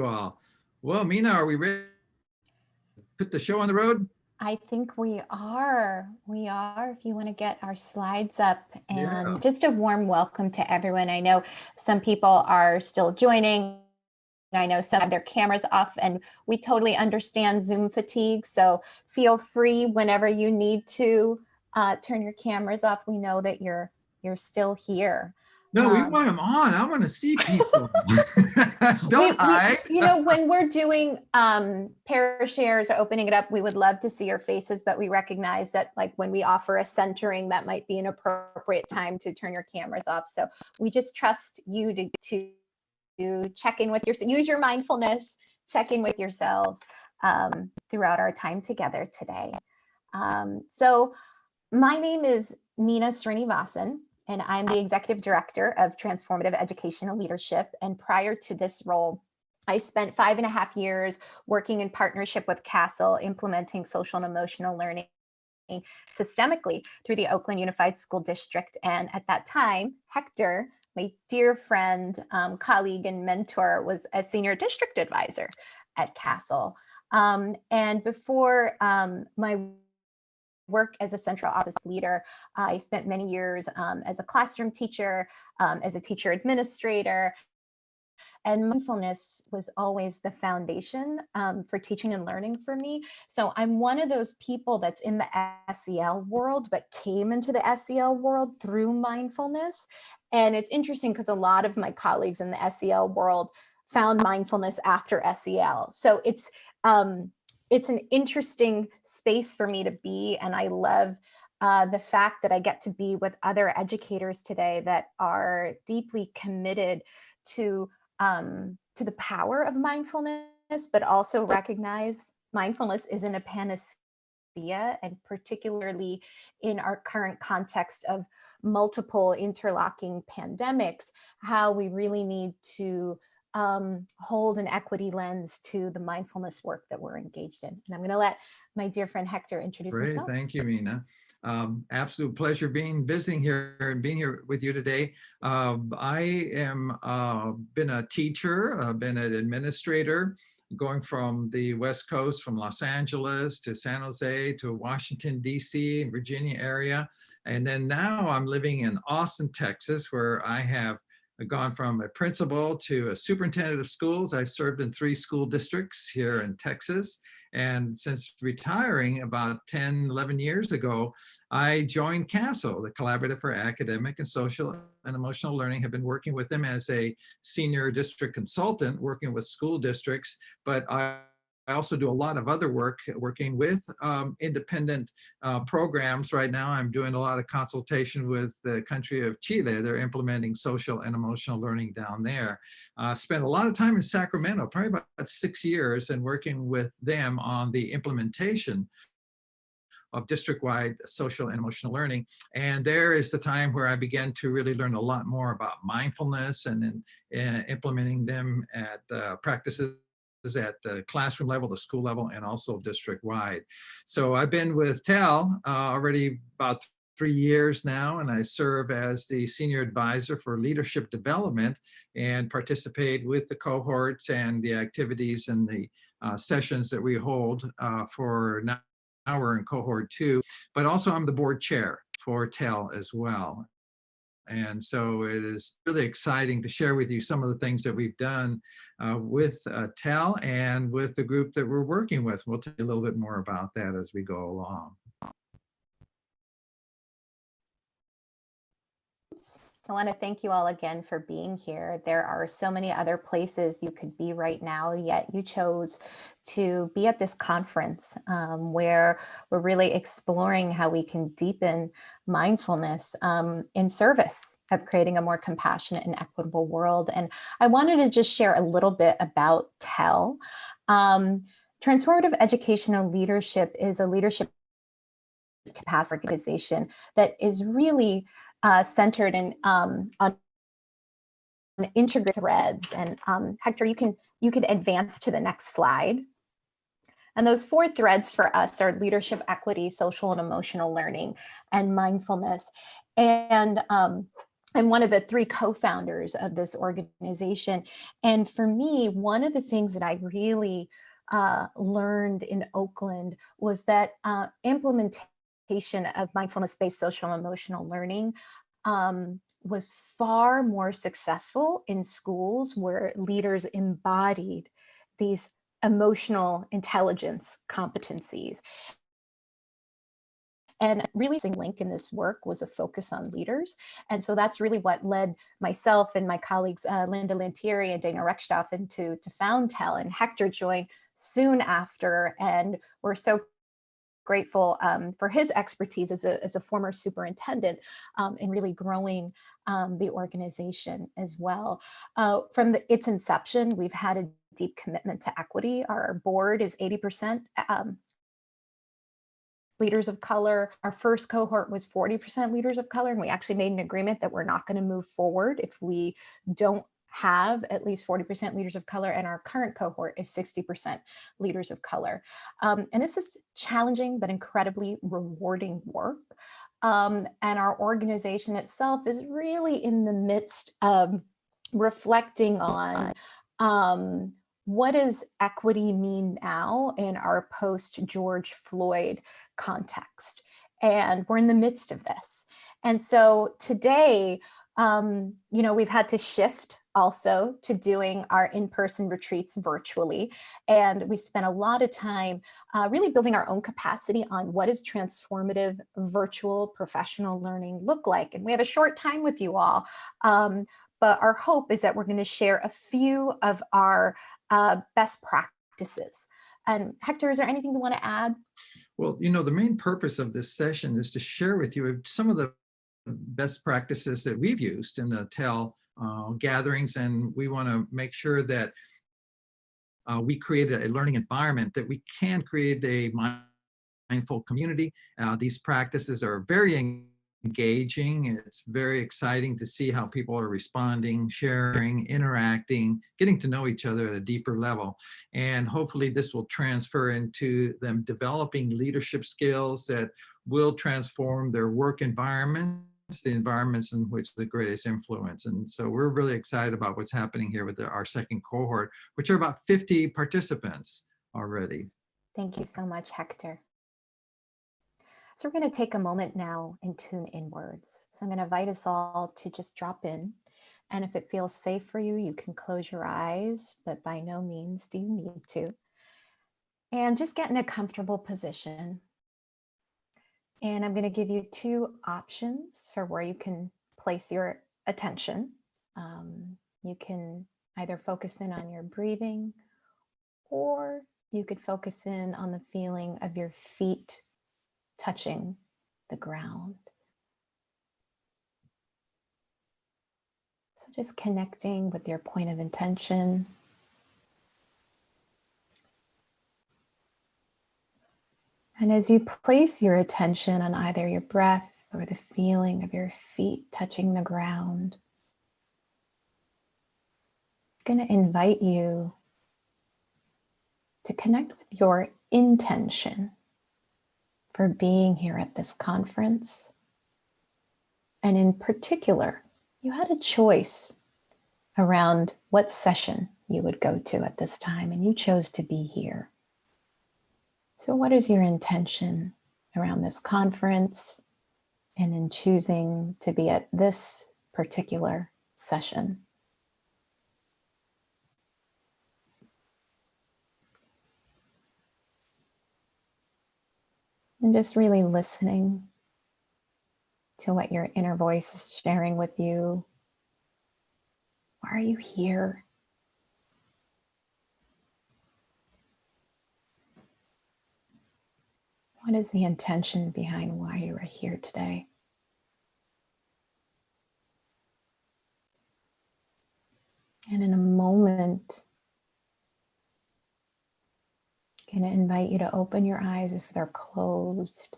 all. Well, Meena, are we ready to put the show on the road? I think we are. We are. If you want to get our slides up, Yeah. and just a warm welcome to everyone. I know some people are still joining. I know some have their cameras off, and we totally understand Zoom fatigue. So feel free whenever you need to turn your cameras off. We know that you're still here. No, we Um, want them on. I want to see people. Don't we hide. when we're doing pair shares or opening it up, we would love to see your faces, but we recognize that like when we offer a centering, that might be an appropriate time to turn your cameras off. So we just trust you to check in with use your mindfulness, check in with yourselves throughout our time together today. So my name is Meena Srinivasan, and I'm the Executive Director of Transformative Educational Leadership. And prior to this role, I spent 5.5 years working in partnership with CASEL, implementing social and emotional learning systemically through the Oakland Unified School District. And at that time, Hector, my dear friend, colleague, and mentor, was a senior district advisor at CASEL. And before my work as a central office leader, I spent many years as a classroom teacher, as a teacher administrator, and mindfulness was always the foundation for teaching and learning for me. So I'm one of those people that's in the SEL world, but came into the SEL world through mindfulness. And it's interesting because a lot of my colleagues in the SEL world found mindfulness after SEL. So it's an interesting space for me to be, and I love the fact that I get to be with other educators today that are deeply committed to the power of mindfulness, but also recognize mindfulness isn't a panacea, and particularly in our current context of multiple interlocking pandemics, how we really need to hold an equity lens to the mindfulness work that we're engaged in. And I'm going to let my dear friend Hector introduce Great. himself. Thank you, Meena. Absolute pleasure visiting here and being here with you today. I am been a teacher, been an administrator, going from the West Coast, from Los Angeles to San Jose to Washington, D.C., and Virginia area. And then now I'm living in Austin, Texas, where I have gone from a principal to a superintendent of schools. I've served in 3 school districts here in Texas. And since retiring about 10, 11 years ago, I joined CASEL, the Collaborative for Academic and Social and Emotional Learning. Have been working with them as a senior district consultant, working with school districts, but I also do a lot of other work working with independent programs. Right now, I'm doing a lot of consultation with the country of Chile. They're implementing social and emotional learning down there. Spent a lot of time in Sacramento, probably about 6 years, and working with them on the implementation of district-wide social and emotional learning. And there is the time where I began to really learn a lot more about mindfulness and implementing them at practices at the classroom level, the school level, and also district-wide. So I've been with TEL already about 3 years now, and I serve as the senior advisor for leadership development and participate with the cohorts and the activities and the sessions that we hold for now. We're in cohort 2, but also I'm the board chair for TEL as well. And so it is really exciting to share with you some of the things that we've done with TEL and with the group that we're working with. We'll tell you a little bit more about that as we go along. I want to thank you all again for being here. There are so many other places you could be right now, yet you chose to be at this conference where we're really exploring how we can deepen mindfulness in service of creating a more compassionate and equitable world. And I wanted to just share a little bit about TEL. Transformative Educational Leadership is a leadership capacity organization that is really centered in on integrated threads. And Hector, you can advance to the next slide. And those 4 threads for us are leadership, equity, social and emotional learning, and mindfulness. And I'm one of the 3 co-founders of this organization. And for me, one of the things that I really learned in Oakland was that implementation of mindfulness-based social and emotional learning was far more successful in schools where leaders embodied these emotional intelligence competencies. And really, the link in this work was a focus on leaders. And so that's really what led myself and my colleagues, Linda Lantieri and Dana Reckstoffen, to found TEL, and Hector joined soon after. And we're so grateful for his expertise as a former superintendent in really growing the organization as well. From its inception, we've had a deep commitment to equity. Our board is 80% leaders of color. Our first cohort was 40% leaders of color, and we actually made an agreement that we're not going to move forward if we don't have at least 40% leaders of color, and our current cohort is 60% leaders of color. And this is challenging but incredibly rewarding work. And our organization itself is really in the midst of reflecting on what does equity mean now in our post-George Floyd context? And we're in the midst of this. And so today, we've had to shift also to doing our in-person retreats virtually. And we spent a lot of time really building our own capacity on what does transformative virtual professional learning look like. And we have a short time with you all. But our hope is that we're going to share a few of our best practices. And Hector, is there anything you want to add? Well, the main purpose of this session is to share with you some of the best practices that we've used in the TEL gatherings, and we want to make sure that we create a learning environment, that we can create a mindful community. These practices are very engaging. It's very exciting to see how people are responding, sharing, interacting, getting to know each other at a deeper level. And hopefully this will transfer into them developing leadership skills that will transform their work environments, the environments in which the greatest influence. And so we're really excited about what's happening here with our second cohort, which are about 50 participants already. Thank you so much, Hector. So we're going to take a moment now and tune inwards. So I'm going to invite us all to just drop in. And if it feels safe for you, you can close your eyes, but by no means do you need to. And just get in a comfortable position. And I'm going to give you 2 options for where you can place your attention. You can either focus in on your breathing, or you could focus in on the feeling of your feet touching the ground. So just connecting with your point of intention. And as you place your attention on either your breath or the feeling of your feet touching the ground, I'm going to invite you to connect with your intention for being here at this conference. And in particular, you had a choice around what session you would go to at this time, and you chose to be here. So what is your intention around this conference and in choosing to be at this particular session? And just really listening to what your inner voice is sharing with you. Why are you here? What is the intention behind why you are here today? And in a moment, I'm going to invite you to open your eyes if they're closed.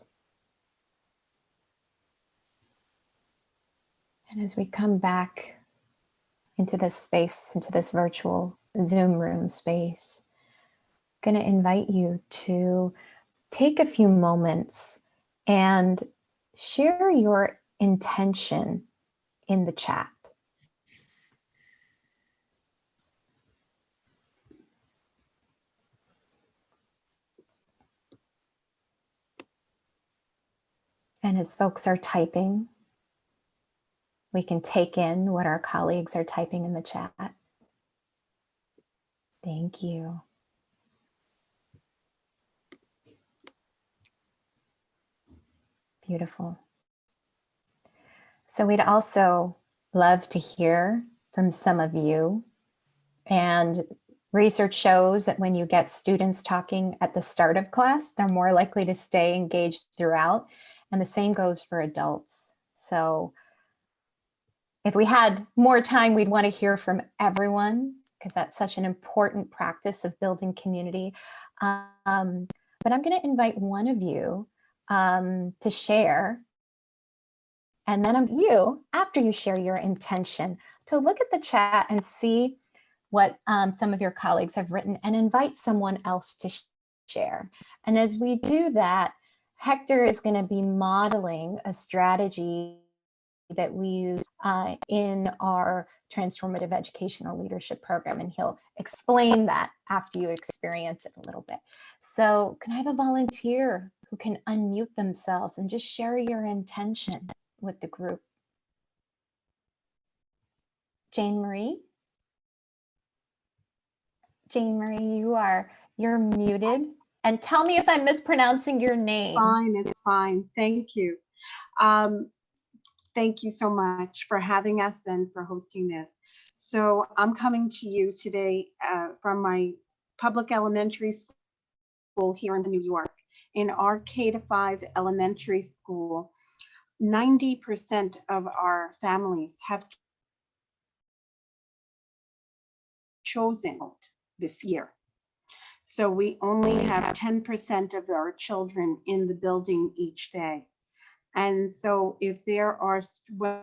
And as we come back into this space, into this virtual Zoom room space, I'm going to invite you to take a few moments and share your intention in the chat. And as folks are typing, we can take in what our colleagues are typing in the chat. Thank you. Beautiful. So we'd also love to hear from some of you. And research shows that when you get students talking at the start of class, they're more likely to stay engaged throughout. And the same goes for adults. So if we had more time, we'd want to hear from everyone because that's such an important practice of building community. But I'm going to invite one of you to share. And then you, after you share your intention, to look at the chat and see what some of your colleagues have written and invite someone else to share. And as we do that, Hector is going to be modeling a strategy that we use in our Transformative Educational Leadership Program, and he'll explain that after you experience it a little bit. So can I have a volunteer who can unmute themselves and just share your intention with the group? Jane Marie? Jane Marie, you're muted. And tell me if I'm mispronouncing your name. Fine, it's fine. Thank you. Thank you so much for having us and for hosting this. So I'm coming to you today from my public elementary school here in New York. In our K-5 elementary school, 90% of our families have chosen this year. So we only have 10% of our children in the building each day. And so if there are, when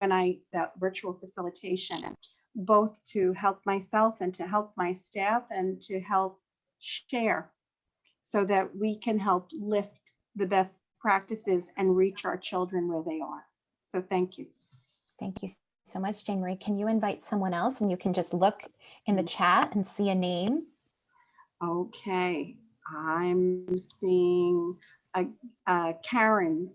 I set virtual facilitation, both to help myself and to help my staff and to help share so that we can help lift the best practices and reach our children where they are. So thank you. Thank you so much, Jane Marie. Can you invite someone else and you can just look in the chat and see a name? Okay, I'm seeing Karen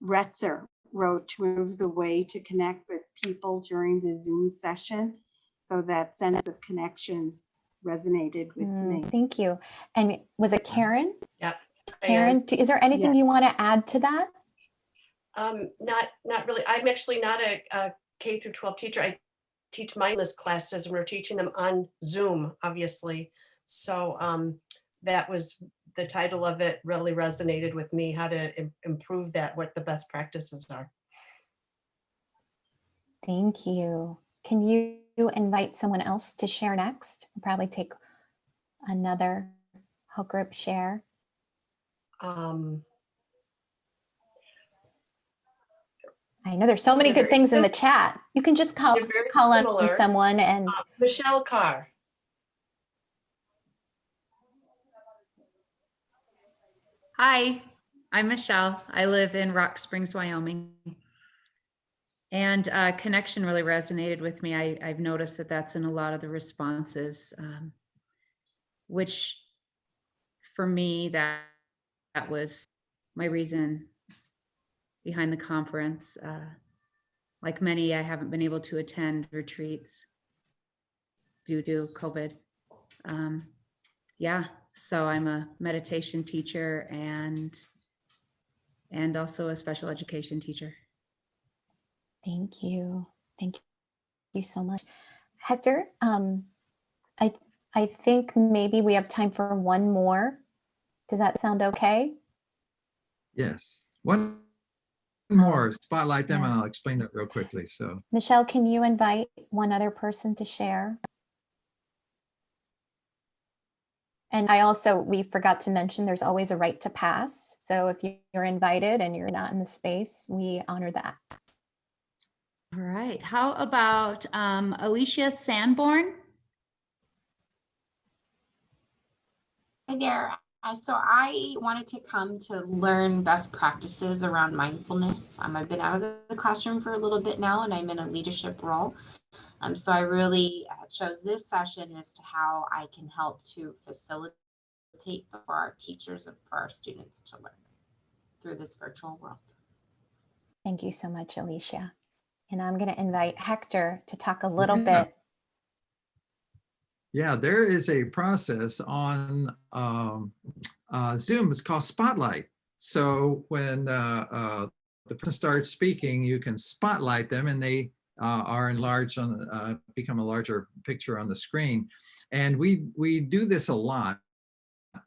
Retzer wrote to move the way to connect with people during the Zoom session. So that sense of connection resonated with me. Thank you. And was it Karen? Yeah. Karen, is there anything you want to add to that? Not really. I'm actually not a K through 12 teacher. I teach mindless classes and we're teaching them on Zoom, obviously. So that was the title of it, really resonated with me, how to improve that, what the best practices are. Thank you. Can you invite someone else to share next? We'll probably take another whole group share. I know there's so many good things in the chat. You can just call on someone and Michelle Carr. Hi, I'm Michelle. I live in Rock Springs, Wyoming. And connection really resonated with me. I've noticed that that's in a lot of the responses, which for me, that was my reason behind the conference. Like many, I haven't been able to attend retreats due to COVID. Yeah, so I'm a meditation teacher and also a special education teacher. Thank you. Thank you so much. Hector, I think maybe we have time for one more. Does that sound okay? Yes. One more, spotlight them, and I'll explain that real quickly. So Michelle, can you invite one other person to share? And we forgot to mention there's always a right to pass. So if you're invited and you're not in the space, we honor that. All right. How about Alicia Sanborn? Hi there. So I wanted to come to learn best practices around mindfulness. I've been out of the classroom for a little bit now, and I'm in a leadership role. So I really chose this session as to how I can help to facilitate for our teachers and for our students to learn through this virtual world. Thank you so much, Alicia. And I'm going to invite Hector to talk a little Yeah. bit. Yeah, there is a process on Zoom. It's called Spotlight. So when the person starts speaking, you can spotlight them, and they are enlarged on become a larger picture on the screen. And we do this a lot,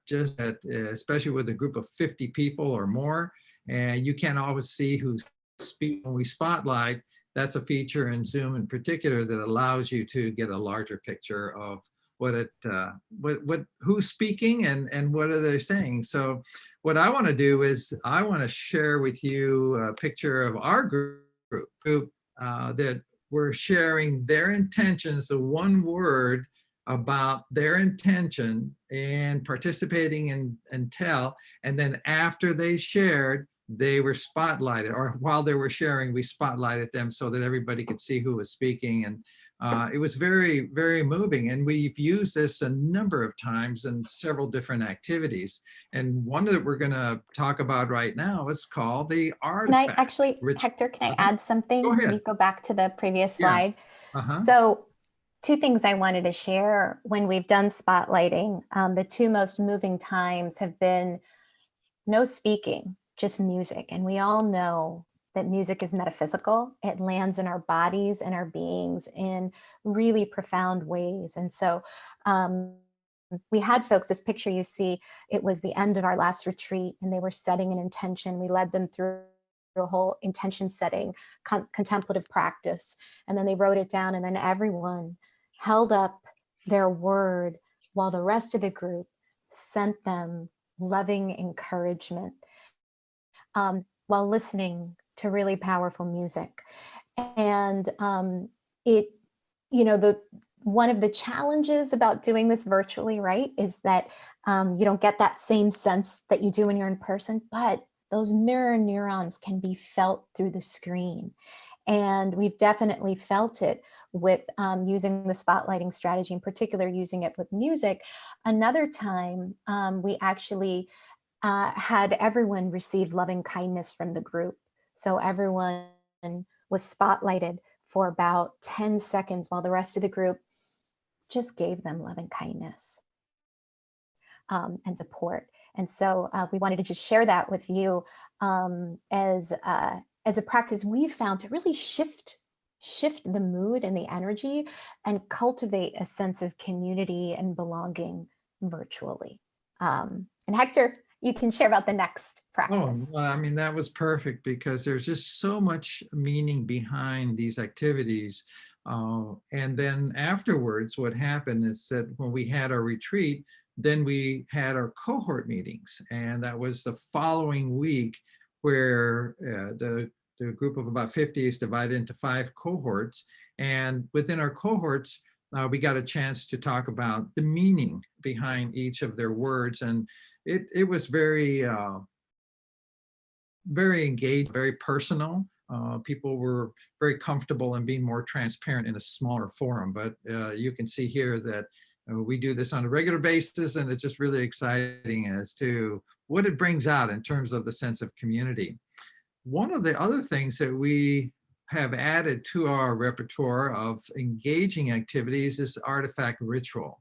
just at, especially with a group of 50 people or more, and you can't always see who's speaking. When we spotlight, that's a feature in Zoom in particular that allows you to get a larger picture of what who's speaking and what are they saying. So what I want to do is I want to share with you a picture of our group that we're sharing their intentions, the one word about their intention and participating in TEL. And then after they shared, they were spotlighted, or while they were sharing, we spotlighted them so that everybody could see who was speaking. And it was very, very moving. And we've used this a number of times in several different activities. And one that we're going to talk about right now is called the Can I artifact. actually, Rich- Hector, can I Uh-huh. add something? Go Can ahead. you go back to the previous Yeah. slide? Uh-huh. So two things I wanted to share when we've done spotlighting. The two most moving times have been no speaking, just music. And we all know that music is metaphysical. It lands in our bodies and our beings in really profound ways. And so we had folks, this picture you see, it was the end of our last retreat, and they were setting an intention. We led them through a whole intention setting, contemplative practice. And then they wrote it down, and then everyone held up their word while the rest of the group sent them loving encouragement while listening to really powerful music. And it, you know, one of the challenges about doing this virtually, right, is that you don't get that same sense that you do when you're in person, but those mirror neurons can be felt through the screen. And we've definitely felt it with using the spotlighting strategy, in particular, using it with music. Another time, we actually had everyone receive loving kindness from the group. So everyone was spotlighted for about 10 seconds while the rest of the group just gave them loving kindness and support. And so we wanted to just share that with you as a practice we've found to really shift the mood and the energy and cultivate a sense of community and belonging virtually. And Hector, you can share about the next Oh, practice. well, I mean, that was perfect because there's just so much meaning behind these activities. And then afterwards, what happened is that when we had our retreat, then we had our cohort meetings. And that was the following week where the group of about 50 is divided into 5 cohorts. And within our cohorts, we got a chance to talk about the meaning behind each of their words. And it was very, very engaged, very personal. People were very comfortable in being more transparent in a smaller forum. But you can see here that we do this on a regular basis, and it's just really exciting as to what it brings out in terms of the sense of community. One of the other things that we have added to our repertoire of engaging activities is artifact ritual.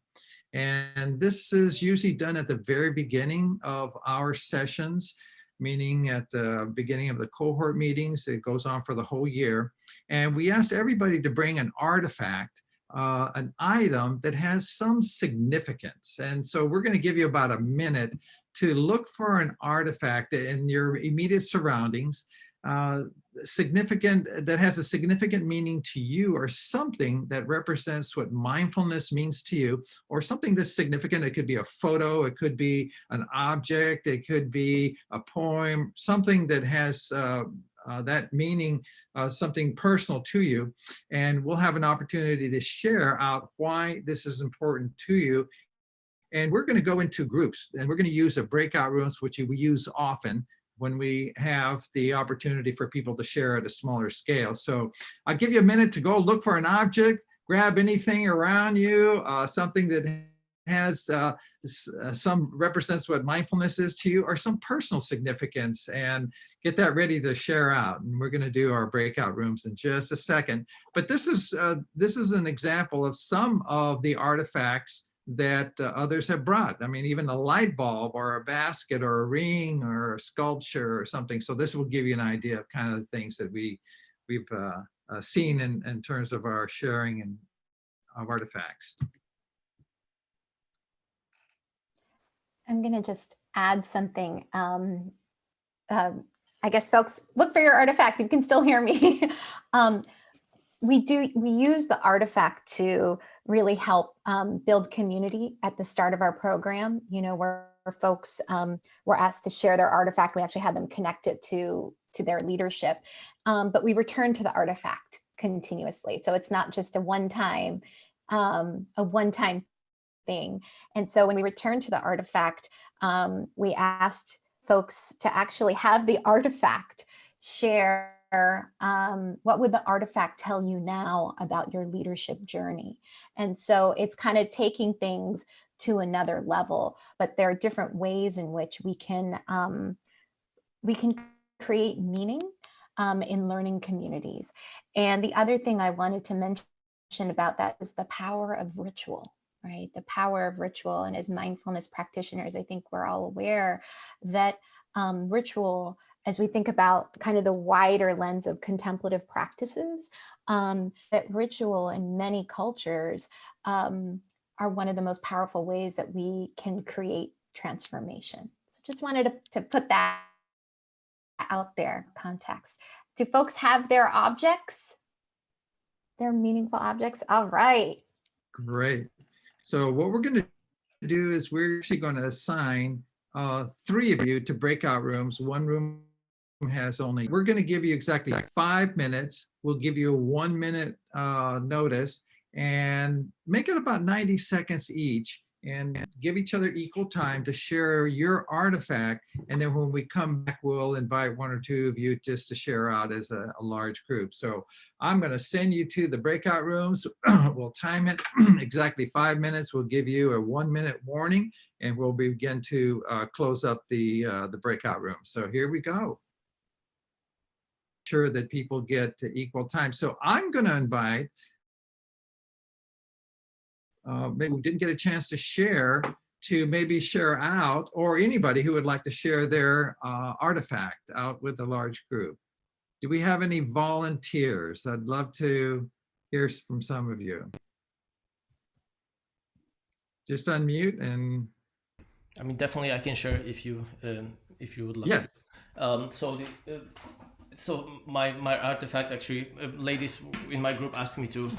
And this is usually done at the very beginning of our sessions, meaning at the beginning of the cohort meetings. It goes on for the whole year. And we ask everybody to bring an artifact, an item that has some significance. And so we're going to give you about a minute to look for an artifact in your immediate surroundings, that has a significant meaning to you, or something that represents what mindfulness means to you, or something that's significant. It could be a photo, it could be an object, it could be a poem, something that has that meaning, something personal to you. And we'll have an opportunity to share out why this is important to you And we're going to go into groups, and we're going to use a breakout rooms, which we use often when we have the opportunity for people to share at a smaller scale. So I'll give you a minute to go look for an object, grab anything around you, something that has some represents what mindfulness is to you, or some personal significance, and get that ready to share out. And we're going to do our breakout rooms in just a second. But this is an example of some of the artifacts that others have brought. I mean, even a light bulb or a basket or a ring or a sculpture or something. So this will give you an idea of kind of the things that we've seen in terms of our sharing and of artifacts. I'm going to just add something. I guess folks, look for your artifact. You can still hear me. We use the artifact to really help build community at the start of our program, you know, where folks were asked to share their artifact. We actually had them connect it to their leadership, but we return to the artifact continuously. So it's not just a one-time thing. And so when we returned to the artifact, we asked folks to actually have the artifact share what would the artifact tell you now about your leadership journey. And so it's kind of taking things to another level, but there are different ways in which we can create meaning in learning communities. And the other thing I wanted to mention about that is the power of ritual. Right? The power of ritual. And as mindfulness practitioners, I think we're all aware that ritual, as we think about kind of the wider lens of contemplative practices, that ritual in many cultures are one of the most powerful ways that we can create transformation. So just wanted to put that out there, context. Do folks have their objects? Their meaningful objects? All right. Great. So what we're going to do is we're actually going to assign 3 of you to breakout rooms. One room has only, we're going to give you exactly 5 minutes. We'll give you a 1-minute notice and make it about 90 seconds each, and give each other equal time to share your artifact. And then when we come back, we'll invite 1 or 2 of you just to share out as a large group. So I'm going to send you to the breakout rooms. We'll time it exactly 5 minutes. We'll give you a 1-minute warning, and we'll begin to close up the breakout room. So here we go. Sure that people get equal time. So I'm going to invite maybe we didn't get a chance to share, to maybe share out, or anybody who would like to share their artifact out with a large group. Do we have any volunteers? I'd love to hear from some of you. Just unmute and. I mean, definitely I can share if you would like. Yes. So my artifact, actually, ladies in my group asked me to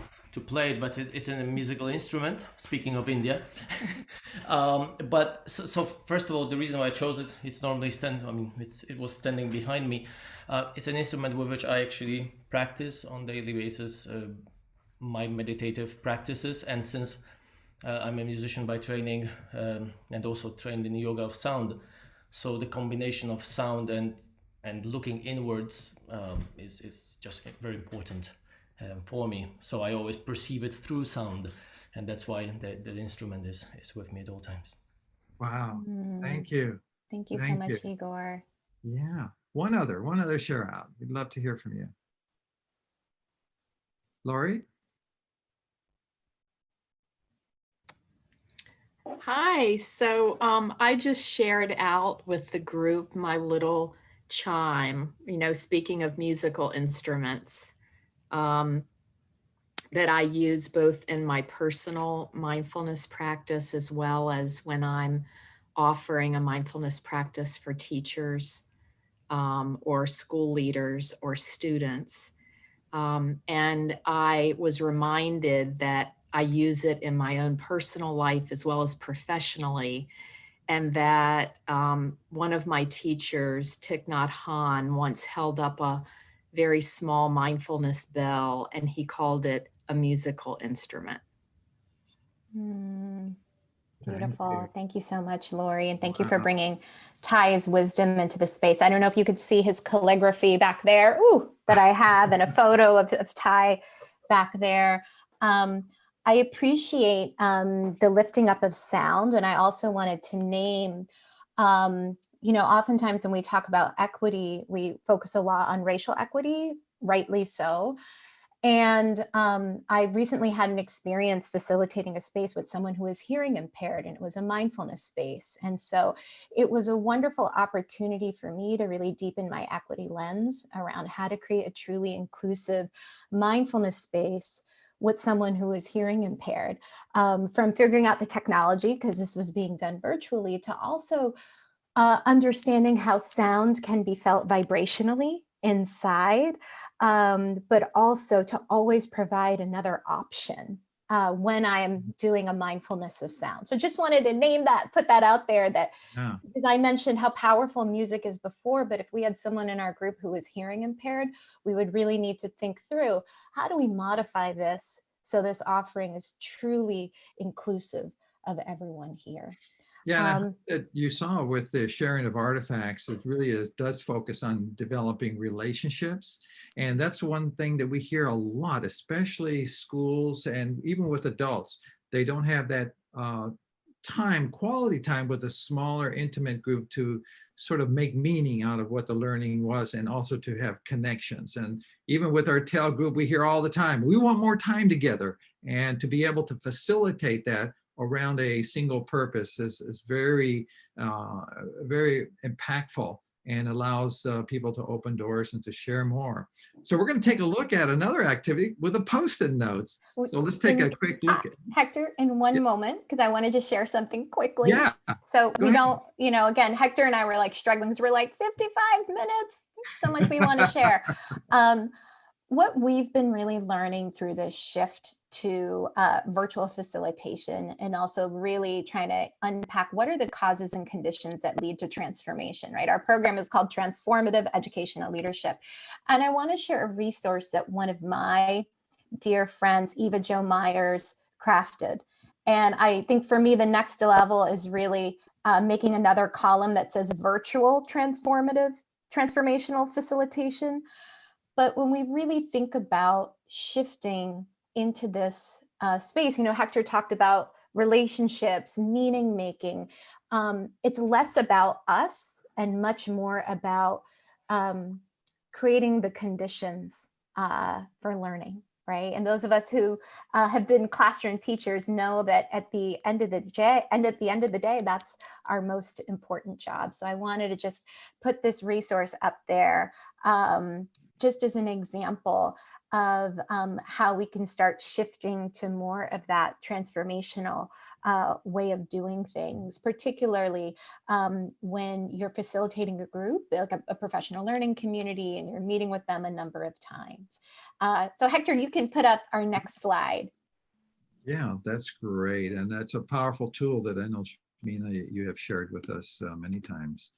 play it, but it's a musical instrument, speaking of India. But so first of all, the reason why I chose it, it's normally it was standing behind me. It's an instrument with which I actually practice on a daily basis my meditative practices. And since I'm a musician by training and also trained in yoga of sound, so the combination of sound and looking inwards is just very important for me. So I always perceive it through sound, and that's why the instrument is with me at all times. Wow. Thank you. Thank you so much, Igor. Yeah. One other share out. We'd love to hear from you. Lori? Hi. So I just shared out with the group my little chime, speaking of musical instruments, that I use both in my personal mindfulness practice as well as when I'm offering a mindfulness practice for teachers or school leaders or students. And I was reminded that I use it in my own personal life as well as professionally. And that one of my teachers, Thich Nhat Hanh, once held up a very small mindfulness bell, and he called it a musical instrument. Beautiful. Thank you so much, Lori. And thank you Wow. for bringing Ty's wisdom into the space. I don't know if you could see his calligraphy back there, ooh, that I have, and a photo of Ty back there. I appreciate the lifting up of sound. And I also wanted to name, oftentimes when we talk about equity, we focus a lot on racial equity, rightly so. And I recently had an experience facilitating a space with someone who was hearing impaired, and it was a mindfulness space. And so it was a wonderful opportunity for me to really deepen my equity lens around how to create a truly inclusive mindfulness space with someone who is hearing impaired, from figuring out the technology, because this was being done virtually, to also understanding how sound can be felt vibrationally inside, but also to always provide another option when I am doing a mindfulness of sound. So just wanted to name that, put that out there, that Yeah. because I mentioned how powerful music is before, but if we had someone in our group who was hearing impaired, we would really need to think through, how do we modify this so this offering is truly inclusive of everyone here? Yeah, and I hope that you saw with the sharing of artifacts, it really does focus on developing relationships. And that's one thing that we hear a lot, especially schools and even with adults. They don't have that quality time with a smaller, intimate group to sort of make meaning out of what the learning was, and also to have connections. And even with our TEL group, we hear all the time, we want more time together. And to be able to facilitate that around a single purpose is very, very impactful, and allows people to open doors and to share more. So we're going to take a look at another activity with the Post-it notes. So let's take a quick look at Hector, in one moment, because I wanted to share something quickly. Yeah. So Go we ahead. don't, again, Hector and I were like struggling because we're like 55 minutes, so much we want to share. What we've been really learning through this shift to virtual facilitation, and also really trying to unpack what are the causes and conditions that lead to transformation, right? Our program is called Transformative Educational Leadership. And I want to share a resource that one of my dear friends, Eva Jo Myers, crafted. And I think for me, the next level is really making another column that says virtual transformational facilitation. But when we really think about shifting into this space, Hector talked about relationships, meaning making. It's less about us and much more about creating the conditions for learning, right? And those of us who have been classroom teachers know that at the end of the day, that's our most important job. So I wanted to just put this resource up there, just as an example of how we can start shifting to more of that transformational way of doing things, particularly when you're facilitating a group, like a professional learning community, and you're meeting with them a number of times. So Hector, you can put up our next slide. Yeah, that's great. And that's a powerful tool that I know, Meena, you have shared with us many times.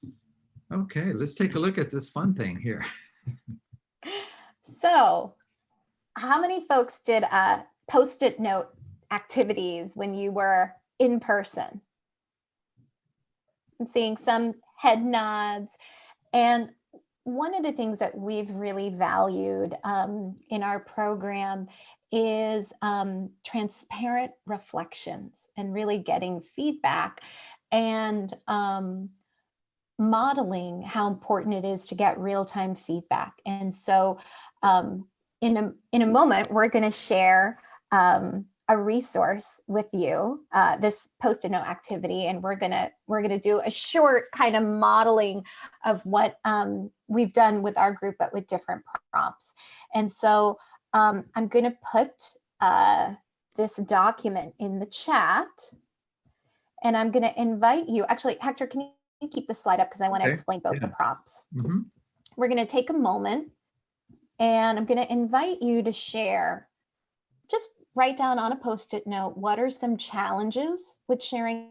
Okay, let's take a look at this fun thing here. So how many folks did Post-it note activities when you were in person? I'm seeing some head nods. And one of the things that we've really valued in our program is transparent reflections, and really getting feedback, and modeling how important it is to get real-time feedback. And so in a moment, we're going to share a resource with you, this Post-it note activity, and we're gonna do a short kind of modeling of what we've done with our group, but with different prompts. And so I'm going to put this document in the chat, and I'm going to invite you. Actually, Hector, can you keep the slide up, because I want to Okay, explain both the yeah. prompts. Mhm. We're going to take a moment, and I'm going to invite you to share. Just write down on a Post-it note, what are some challenges with sharing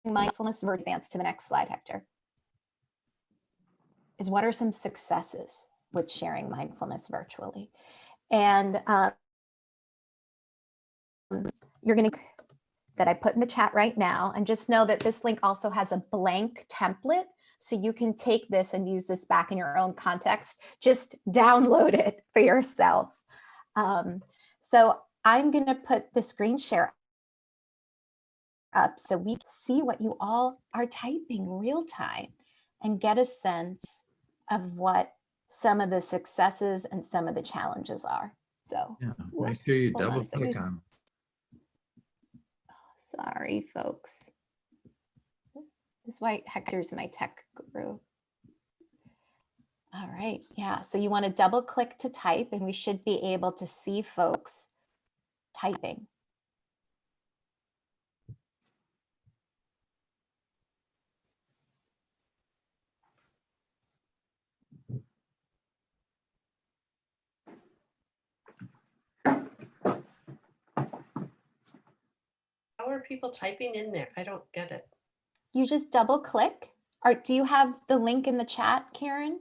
mindfulness? Advance to the next slide, Hector. Is what are some successes with sharing mindfulness virtually? And you're going to that I put in the chat right now. And just know that this link also has a blank template. So you can take this and use this back in your own context. Just download it for yourself. So I'm going to put the screen share up so we can see what you all are typing real time and get a sense of what some of the successes and some of the challenges are. So Yeah, make whoops, sure you hold on a double second. click on. Sorry, folks. This is why Hector's my tech guru. All right, yeah, so you want to double click to type and we should be able to see folks typing. How are people typing in there? I don't get it. You just double click. Or do you have the link in the chat, Karen?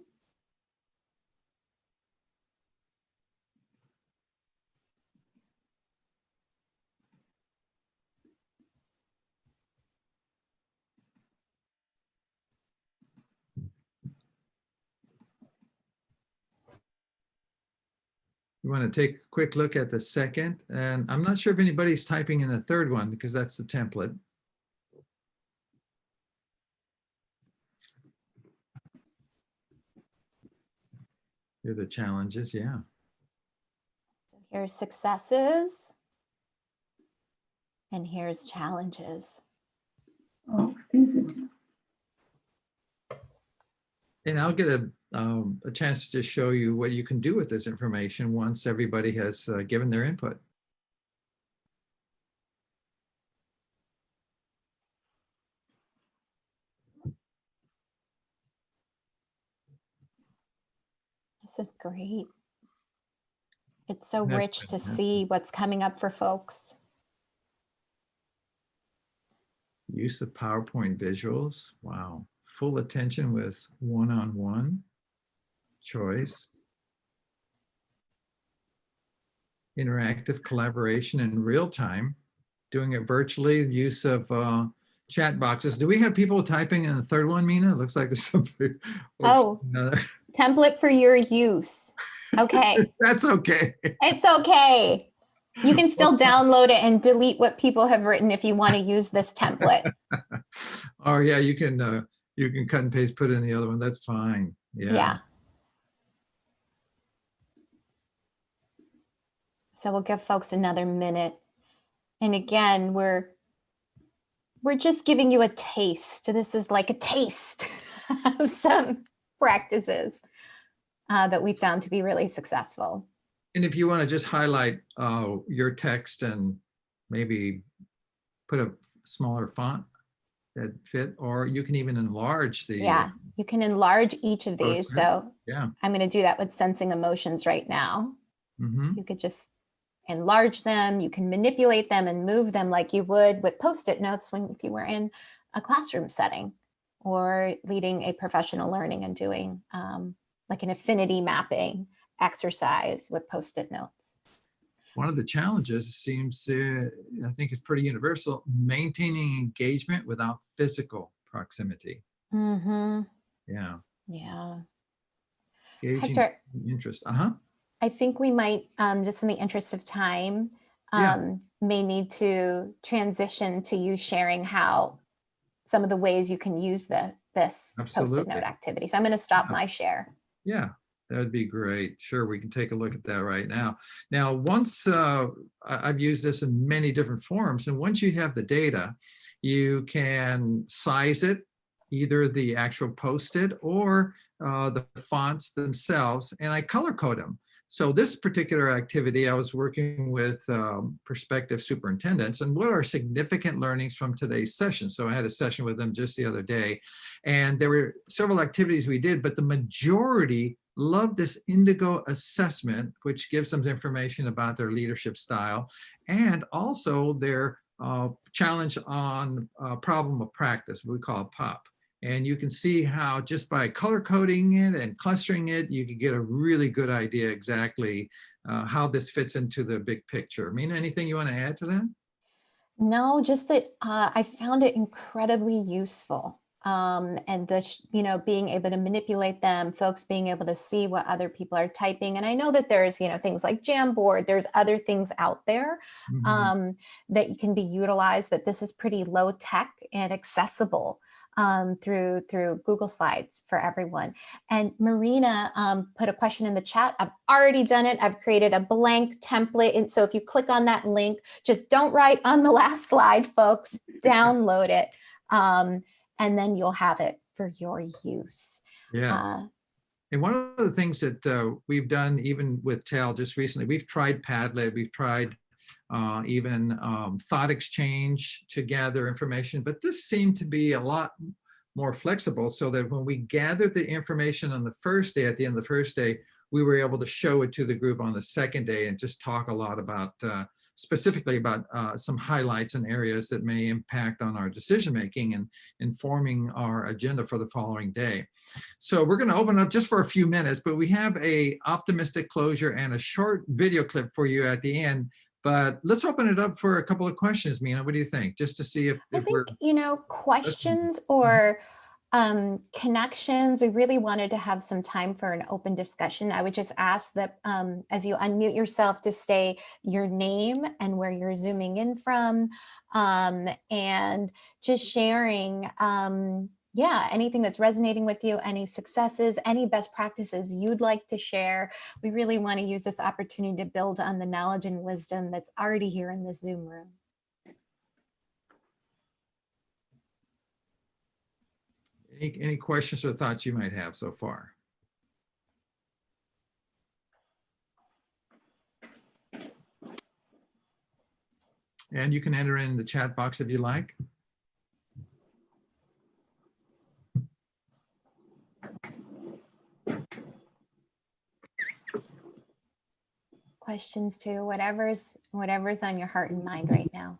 You want to take a quick look at the second, and I'm not sure if anybody's typing in the third one because that's the template. Here are the challenges, yeah. Here's successes. And here's challenges. And I'll get a chance to just show you what you can do with this information once everybody has given their input. This is great. It's so That's rich to fantastic. see what's coming up for folks. Use of PowerPoint visuals. Wow. Full attention with one-on-one choice. Interactive collaboration in real time. Doing it virtually. Use of chat boxes. Do we have people typing in the third one, Meena? It looks like there's something. Oh, Another. template for your use. Okay, That's okay. it's okay. You can still download it and delete what people have written if you want to use this template. Oh yeah, you can cut and paste, put it in the other one. That's fine. Yeah. So we'll give folks another minute. And again, we're just giving you a taste. This is like a taste of some practices that we found to be really successful. And if you want to just highlight your text and maybe put a smaller font that fit, or you can even enlarge the. Yeah, you can enlarge each of these. poster. So Yeah. I'm going to do that with sensing emotions right now. Mm-hmm. So you could just enlarge them. You can manipulate them and move them like you would with Post-it notes if you were in a classroom setting or leading a professional learning and doing like an affinity mapping exercise with Post-it notes. One of the challenges seems, I think it's pretty universal, maintaining engagement without physical proximity. Mm-hmm. Yeah. Yeah. Gauging Hector, interest. I think we might, just in the interest of time, Yeah. may need to transition to you sharing how some of the ways you can use this Post-it Absolutely. note activity. So I'm going to stop Yeah. my share. Yeah, that would be great. Sure, we can take a look at that right now. Now, once I've used this in many different forms, and once you have the data, you can size it, either the actual Post-it or the fonts themselves, and I color code them. So this particular activity, I was working with prospective superintendents, and what are significant learnings from today's session? So I had a session with them just the other day, and there were several activities we did, but the majority loved this Indigo assessment, which gives them information about their leadership style, and also their challenge on problem of practice, we call it POP. And you can see how just by color coding it and clustering it, you can get a really good idea exactly how this fits into the big picture. Meena, anything you want to add to that? No, just that I found it incredibly useful. And being able to manipulate them, folks being able to see what other people are typing. And I know that there's, things like Jamboard, there's other things out there Mhm. that can be utilized, but this is pretty low tech and accessible through Google Slides for everyone. And Marina put a question in the chat. I've already done it. I've created a blank template. And so if you click on that link, just don't write on the last slide, folks, download it. And then you'll have it for your use. Yes. And one of the things that we've done, even with TAL just recently, we've tried Padlet, we've tried even thought exchange to gather information, but this seemed to be a lot more flexible, so that when we gathered the information on the first day, at the end of the first day, we were able to show it to the group on the second day and just talk a lot about specifically about some highlights and areas that may impact on our decision making and informing our agenda for the following day. So we're going to open up just for a few minutes, but we have a optimistic closure and a short video clip for you at the end. But let's open it up for a couple of questions, Meena. What do you think? Just to see if I think, we're questions or connections, we really wanted to have some time for an open discussion. I would just ask that as you unmute yourself to say your name and where you're zooming in from, and just sharing anything that's resonating with you, any successes, any best practices you'd like to share. We really want to use this opportunity to build on the knowledge and wisdom that's already here in this Zoom room. any questions or thoughts you might have so far? And you can enter in the chat box if you like. Questions too, whatever's on your heart and mind right now.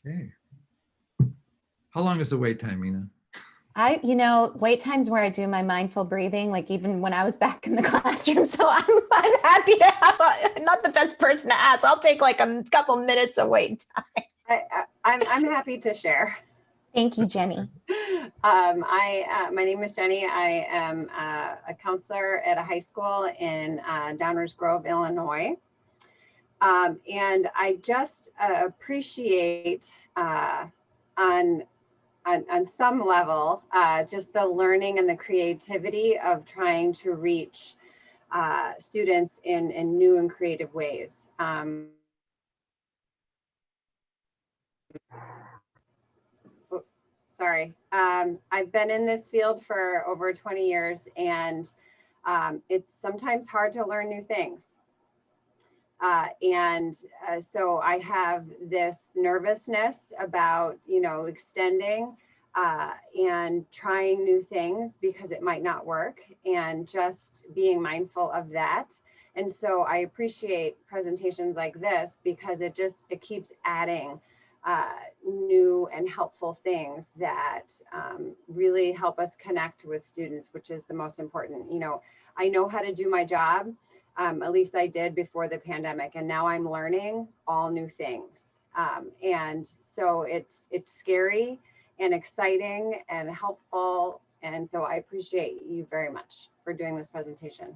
Okay. How long is the wait time, Meena? Wait times where I do my mindful breathing, like even when I was back in the classroom. So I'm happy to have not the best person to ask. I'll take like a couple minutes of wait time. I'm happy to share. Thank you, Jenny. My name is Jenny. I am a counselor at a high school in Downers Grove, Illinois. And I just appreciate on some level, just the learning and the creativity of trying to reach students in new and creative ways. Sorry. I've been in this field for over 20 years, and it's sometimes hard to learn new things. So I have this nervousness about, extending and trying new things because it might not work, and just being mindful of that. And so I appreciate presentations like this because it keeps adding new and helpful things that really help us connect with students, which is the most important. I know how to do my job. At least I did before the pandemic, and now I'm learning all new things. And so it's scary and exciting and helpful. And so I appreciate you very much for doing this presentation.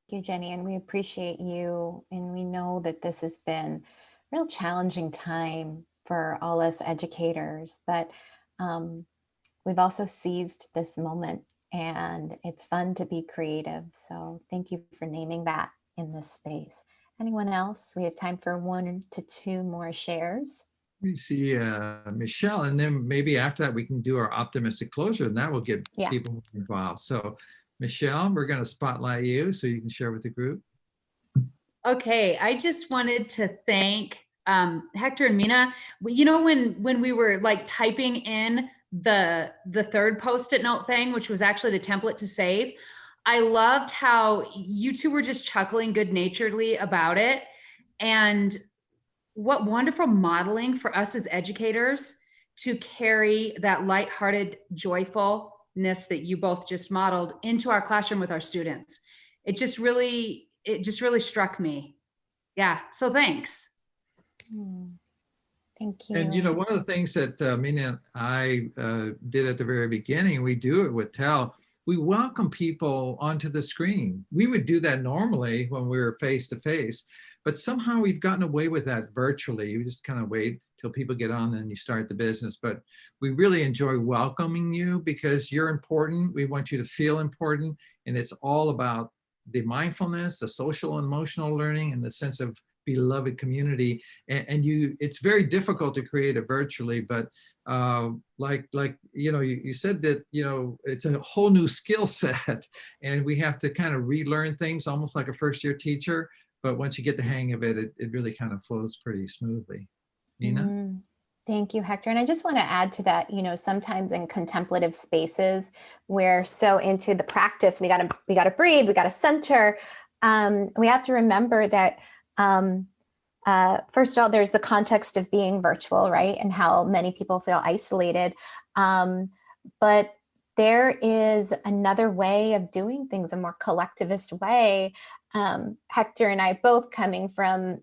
Thank you, Jenny, and we appreciate you. And we know that this has been a real challenging time for all us educators, but we've also seized this moment, and it's fun to be creative. So thank you for naming that in this space. Anyone else? We have time for 1 to 2 more shares. We see Michelle, and then maybe after that we can do our optimistic closure, and that will get people involved. So Michelle, we're going to spotlight you so you can share with the group. Okay, I just wanted to thank Hector and Meena. When we were like typing in the third Post-it note thing, which was actually the template to save, I loved how you two were just chuckling good-naturedly about it. And what wonderful modeling for us as educators to carry that lighthearted joyfulness that you both just modeled into our classroom with our students. It just really struck me. Yeah, so thanks. Thank you. And you know, one of the things that Meena and I did at the very beginning, we do it with Tel. We welcome people onto the screen. We would do that normally when we were face to face, but somehow we've gotten away with that virtually. You just kind of wait till people get on, and you start the business. But we really enjoy welcoming you because you're important. We want you to feel important, and it's all about the mindfulness, the social and emotional learning, and the sense of beloved community. And you, it's very difficult to create it virtually, but like you know, you said that, you know, it's a whole new skill set, and we have to kind of relearn things almost like a first year teacher. But once you get the hang of it, it really kind of flows pretty smoothly. Meena? Thank you, Hector. And I just want to add to that, you know, sometimes in contemplative spaces, we're so into the practice, we gotta breathe, we gotta center. We have to remember that first of all, there's the context of being virtual, right? And how many people feel isolated. But there is another way of doing things, a more collectivist way. Hector and I both coming from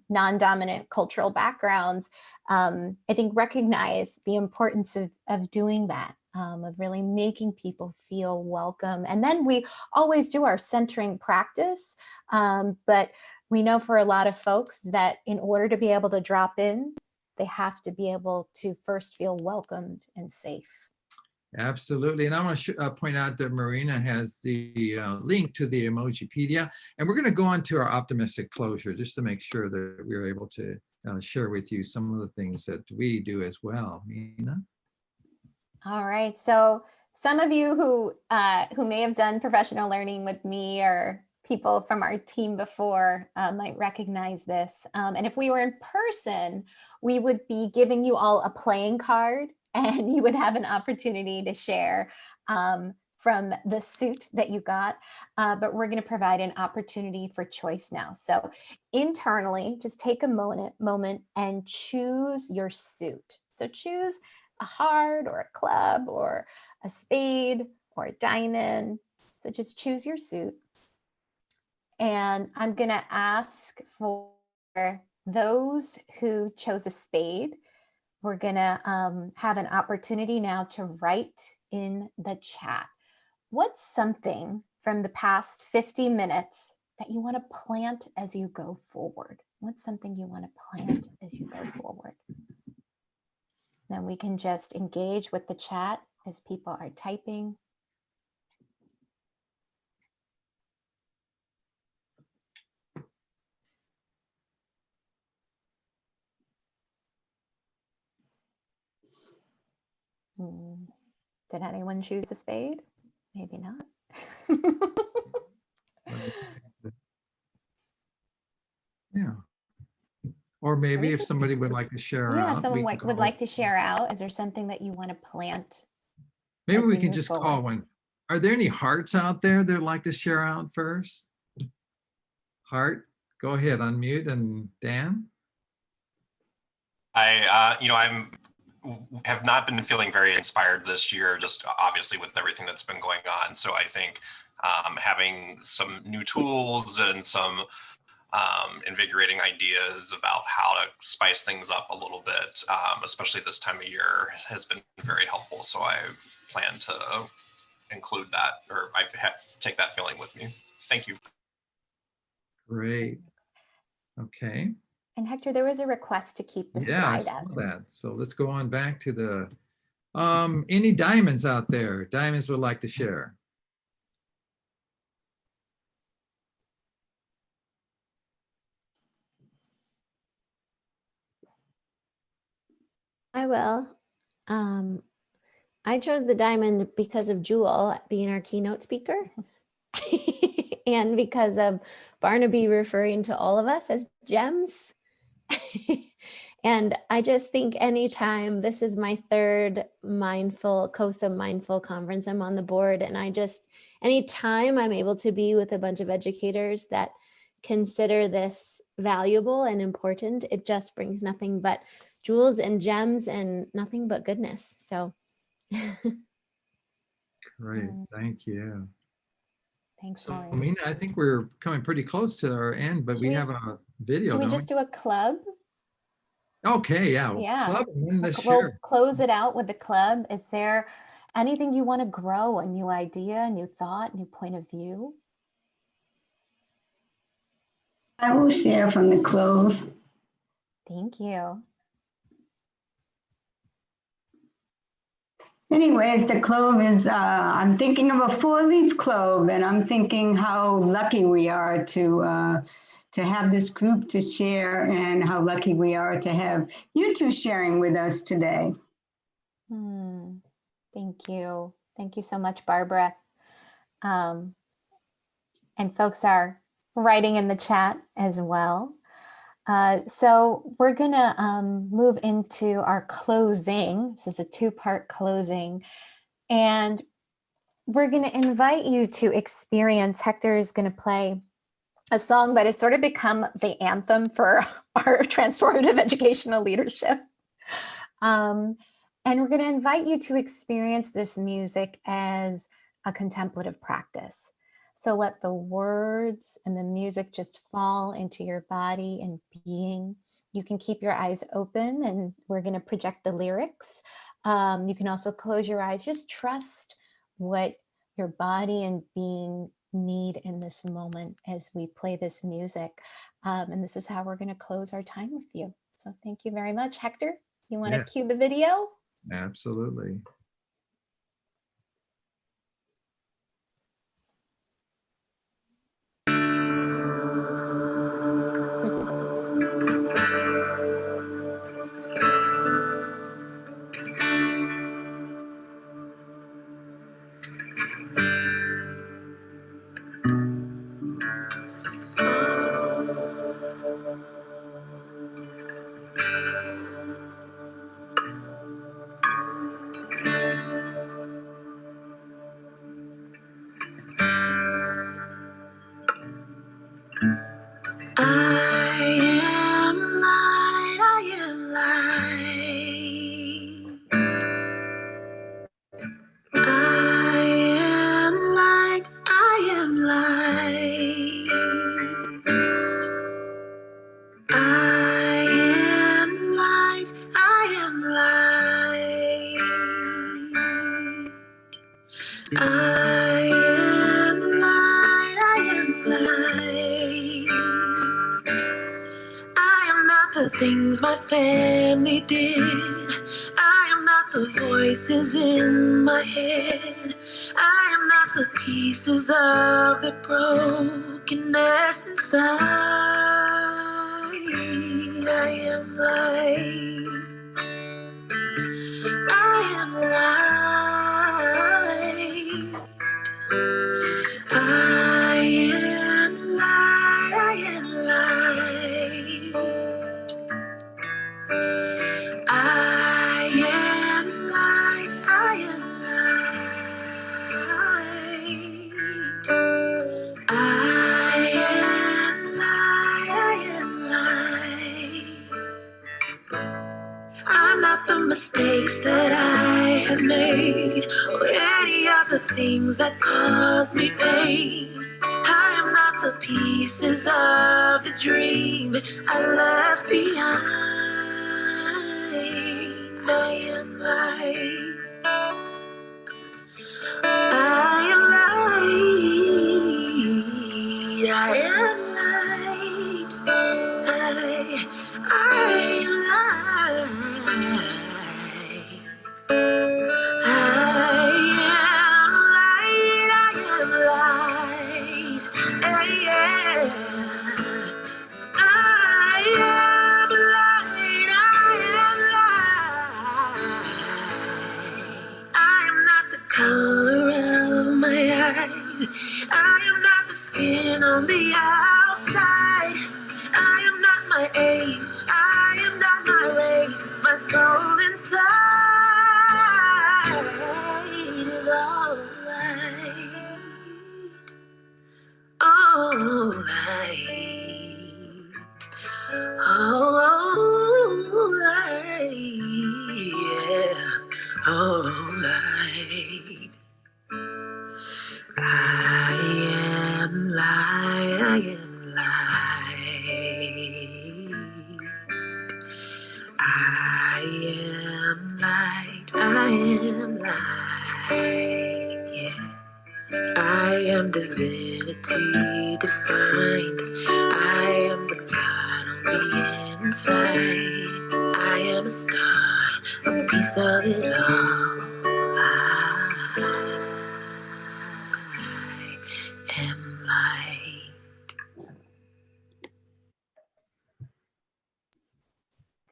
non-dominant cultural backgrounds, I think recognize the importance of doing that, of really making people feel welcome. And then we always do our centering practice, but we know for a lot of folks that in order to be able to drop in, they have to be able to first feel welcomed and safe. Absolutely. And I want to point out that Marina has the link to the Emojipedia. And we're going to go on to our optimistic closure just to make sure that we're able to share with you some of the things that we do as well. Meena? All right. So some of you who may have done professional learning with me or people from our team before might recognize this. And if we were in person, we would be giving you all a playing card, and you would have an opportunity to share from the suit that you got. But we're going to provide an opportunity for choice now. So internally, just take a moment and choose your suit. So choose a heart or a club or a spade or a diamond. So just choose your suit. And I'm going to ask for those who chose a spade. We're going to have an opportunity now to write in the chat. What's something from the past 50 minutes that you want to plant as you go forward? What's something you want to plant as you go forward? Then we can just engage with the chat as people are typing. Did anyone choose a spade? Maybe not. Yeah. Or maybe if somebody would like to share Yeah, out. someone would like to share out. Is there something that you want to plant? Maybe as we we can move just forward? call one. Are there any hearts out there that would like to share out first? Heart, go ahead, unmute. And Dan? Have not been feeling very inspired this year, just obviously with everything that's been going on. So I think having some new tools and some invigorating ideas about how to spice things up a little bit, especially this time of year, has been very helpful. So I plan to include that, or take that feeling with me. Thank you. Great. Okay. And Hector, there was a request to keep the Yeah, I slide saw up. that. So let's go on back to the, any diamonds out there? Diamonds would like to share. I will. I chose the diamond because of Jewel being our keynote speaker and because of Barnaby referring to all of us as gems. And I just think anytime, this is my third COSA mindful conference, I'm on the board, and anytime I'm able to be with a bunch of educators that consider this valuable and important, it just brings nothing but jewels and gems and nothing but goodness. So Great, thank you. Thanks, So, Maureen. Meena, I think we're coming pretty close to our end, but we have video, Can we don't just do a club? we? Okay, yeah. Yeah. Club and then We'll the we'll share. close it out with the club. Is there anything you want to grow, a new idea, a new thought, new point of view? I will share from the clove. Thank you. Anyways, the clove is, I'm thinking of a 4-leaf clove, and I'm thinking how lucky we are to have this group to share, and how lucky we are to have you two sharing with us today. Thank you. Thank you so much, Barbara. And folks are writing in the chat as well. So we're gonna move into our closing. This is a 2-part closing. And we're gonna invite you to experience, Hector is gonna play a song that has sort of become the anthem for our transformative educational leadership. And we're gonna invite you to experience this music as a contemplative practice. So let the words and the music just fall into your body and being. You can keep your eyes open and we're going to project the lyrics. You can also close your eyes. Just trust what your body and being need in this moment as we play this music. And this is how we're going to close our time with you. So thank you very much. Hector, you want to cue the video? Absolutely. Things my family did. I am not the voices in my head. I am not the pieces of the brokenness inside. I am light. I am light. I am light. I am light. I am light, I am light. I am light, I am light. I'm not the mistakes that I have made, or any of the things that caused me pain. I am not the pieces of the dream I left behind. I am light. I am light. I am light. I am light. I am light. I am light. I am light. I am not the color of my eyes. I am not the skin on the outside. I am not my age. I am not my race. My soul inside is all light. All light. Oh, light. Yeah. Oh, light. I am light. I am light. I am light. I am light. Yeah. I am divinity defined. I am the God on the inside. I am a star, a piece of it all. I am light.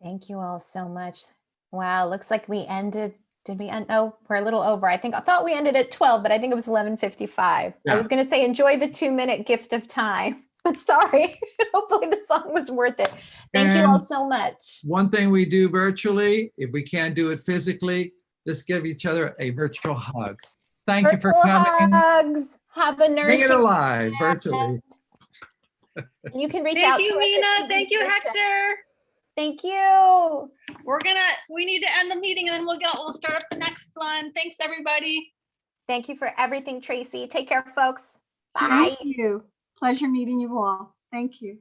Thank you all so much. Wow, looks like we ended, did we end? Oh, we're a little over. I thought we ended at 12, but I think it was 11:55. I was going to say enjoy the 2-minute gift of time, but sorry. Hopefully the song was worth it. Thank you all And so much. one thing we do virtually, if we can't do it physically, just give each other a virtual hug. Thank you for Virtual coming. hugs. Have a Bring it nourishing alive virtually. and you can reach Thank out you, to us Meena. at Thank you, TVleadership. Hector. Thank you. We need to end the meeting and then we'll start up the next one. Thanks, everybody. Thank you for everything, Tracy. Take care, folks. Bye. Thank you. Pleasure meeting you all. Thank you.